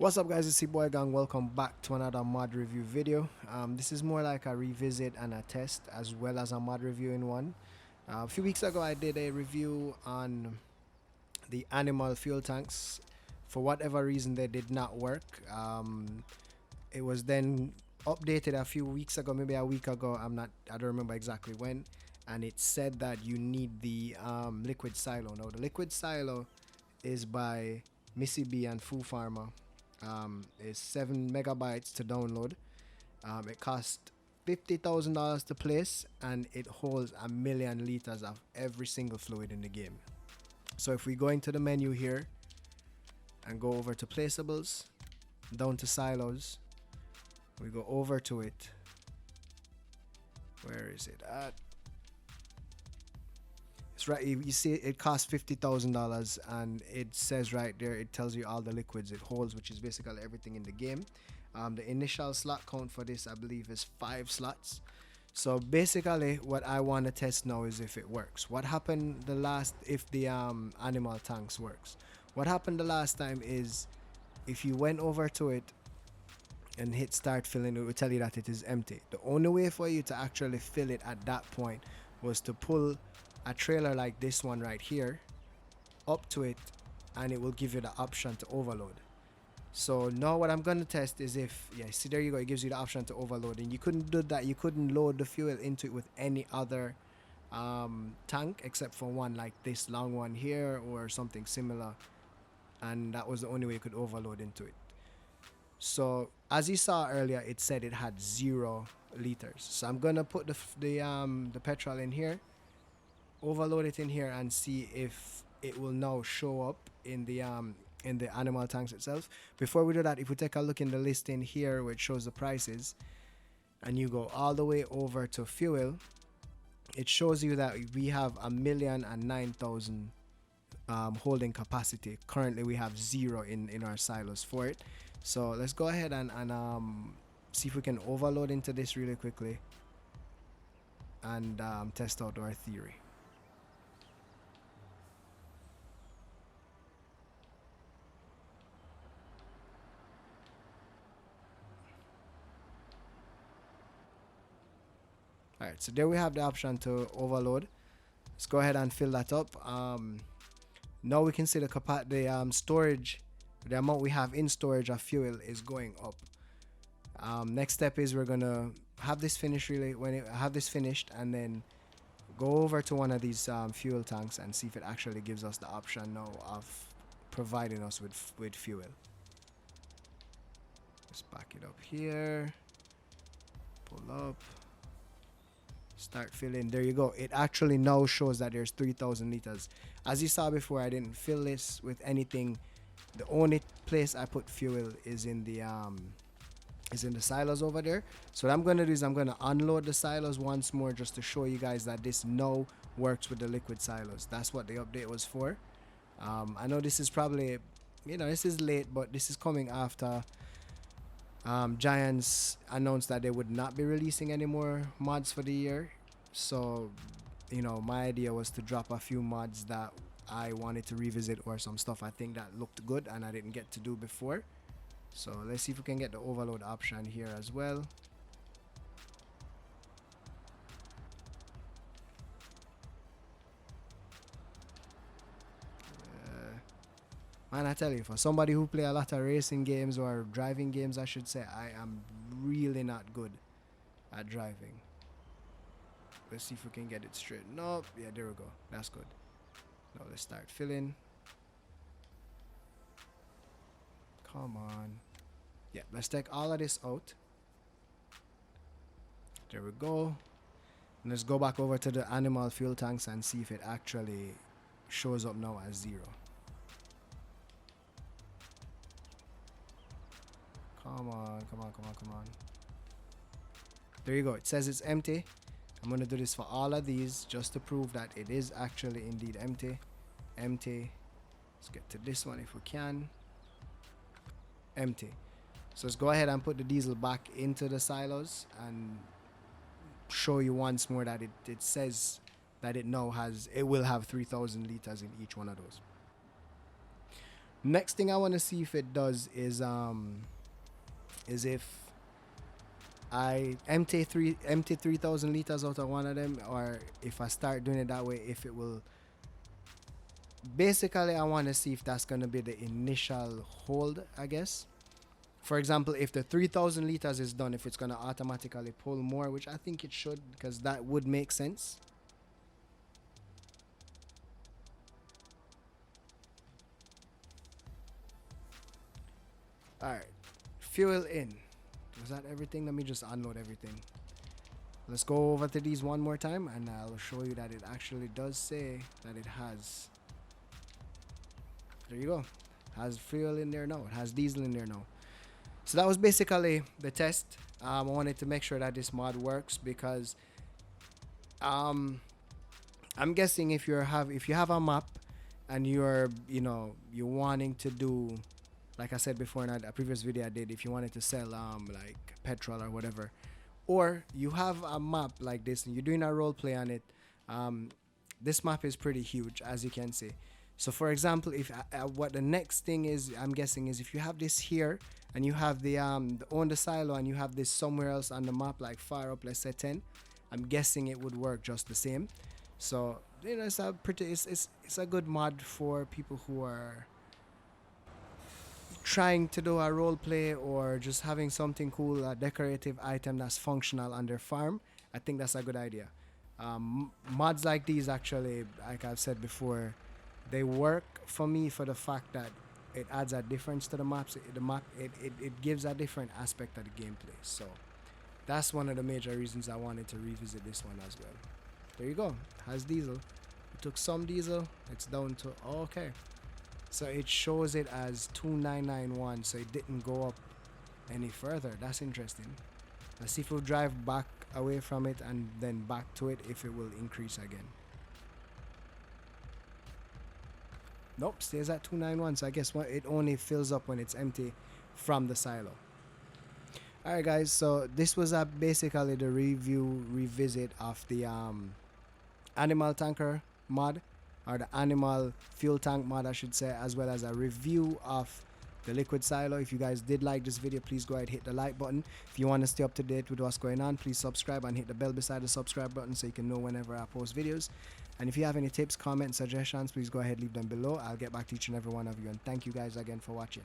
What's up, guys? It's your boy Gang. Welcome back to another mod review video. This is more like a revisit and a test as well as a mod review in one. A few weeks ago I did a review on the animal fuel tanks. For whatever reason they did not work. It was then updated a few weeks ago, maybe a week ago. I don't remember exactly when, and it said that you need the liquid silo. Now the liquid silo is by Missy B and Foo Farmer. It's 7 megabytes to download. It costs $50,000 to place, and it holds 1,000,000 liters of every single fluid in the game. So if we go into the menu here and go over to placeables, down to silos, we go over to it. Where is it at? It's right. You see, it costs $50,000, and it says right there. It tells you all the liquids it holds, which is basically everything in the game. The initial slot count for this, I believe, is 5 slots. So basically, what I want to test now is if it works. What happened if the animal tanks works? What happened the last time is if you went over to it and hit start filling, it will tell you that it is empty. The only way for you to actually fill it at that point was to pull a trailer like this one right here up to it, and it will give you the option to overload. So now what I'm going to test is if, yeah, see, there you go, it gives you the option to overload, and you couldn't do that. You couldn't load the fuel into it with any other tank except for one like this long one here or something similar, and that was the only way you could overload into it. So as you saw earlier, it said it had 0 liters. So I'm gonna put the petrol in here, overload it in here, and see if it will now show up in the animal tanks itself. Before we do that, if we take a look in the list in here where it shows the prices, and you go all the way over to fuel, it shows you that we have 1,009,000 holding capacity. Currently we have 0 in our silos for it. So let's go ahead and see if we can overload into this really quickly and test out our theory. Alright, so there we have the option to overload. Let's go ahead and fill that up. Now we can see the storage, the amount we have in storage of fuel is going up. Next step is we're gonna have this finished and then go over to one of these fuel tanks and see if it actually gives us the option now of providing us with fuel. Let's back it up here, pull up, start filling. There you go. It actually now shows that there's 3,000 liters. As you saw before, I didn't fill this with anything. The only place I put fuel is in the silos over there. So what I'm going to do is I'm going to unload the silos once more just to show you guys that this now works with the liquid silos. That's what the update was for. I know this is probably, this is late, but this is coming after Giants announced that they would not be releasing any more mods for the year. So my idea was to drop a few mods that I wanted to revisit, or some stuff I think that looked good and I didn't get to do before. So let's see if we can get the overload option here as well. Man, I tell you, for somebody who play a lot of racing games or driving games, I should say, I am really not good at driving. Let's see if we can get it straightened up. Yeah, there we go. That's good. Now let's start filling. Come on. Yeah, let's take all of this out. There we go. And let's go back over to the animal fuel tanks and see if it actually shows up now as 0. Come on, come on, come on, come on. There you go. It says it's empty. I'm going to do this for all of these just to prove that it is actually indeed empty. Empty. Let's get to this one if we can. Empty. So let's go ahead and put the diesel back into the silos and show you once more that it says that it will have 3,000 liters in each one of those. Next thing I want to see if it does is if I empty 3,000 liters out of one of them, or if I start doing it that way, if it will. Basically, I want to see if that's going to be the initial hold, I guess. For example, if the 3,000 liters is done, if it's going to automatically pull more, which I think it should, because that would make sense. Alright, fuel in. Was that everything? Let me just unload everything. Let's go over to these one more time, and I'll show you that it actually does say that it has. There you go. Has fuel in there now. It has diesel in there now. So that was basically the test. I wanted to make sure that this mod works because I'm guessing if you have a map and you're wanting to do, like I said before in a previous video I did, if you wanted to sell like petrol or whatever, or you have a map like this and you're doing a role play on it, this map is pretty huge, as you can see. So for example, if what the next thing is, I'm guessing, is if you have this here and you have the on the silo and you have this somewhere else on the map, like far up, let's say 10, I'm guessing it would work just the same. So it's a pretty, it's a good mod for people who are trying to do a role play or just having something cool, a decorative item that's functional on their farm. I think that's a good idea. Mods like these, actually, like I've said before, they work for me for the fact that it adds a difference to the maps. It gives a different aspect of the gameplay. So that's one of the major reasons I wanted to revisit this one as well. There you go. Has diesel. It took some diesel. It's down to okay. So it shows it as 2991. So it didn't go up any further. That's interesting. Let's see if we'll drive back away from it and then back to it, if it will increase again. Nope, stays at 291. So I guess it only fills up when it's empty from the silo. Alright guys, so this was basically the revisit of the animal tanker mod, or the animal fuel tank mod I should say, as well as a review of the liquid silo. If you guys did like this video, please go ahead and hit the like button. If you want to stay up to date with what's going on, please subscribe and hit the bell beside the subscribe button so you can know whenever I post videos. And if you have any tips, comments, suggestions, please go ahead, leave them below. I'll get back to each and every one of you, and thank you guys again for watching.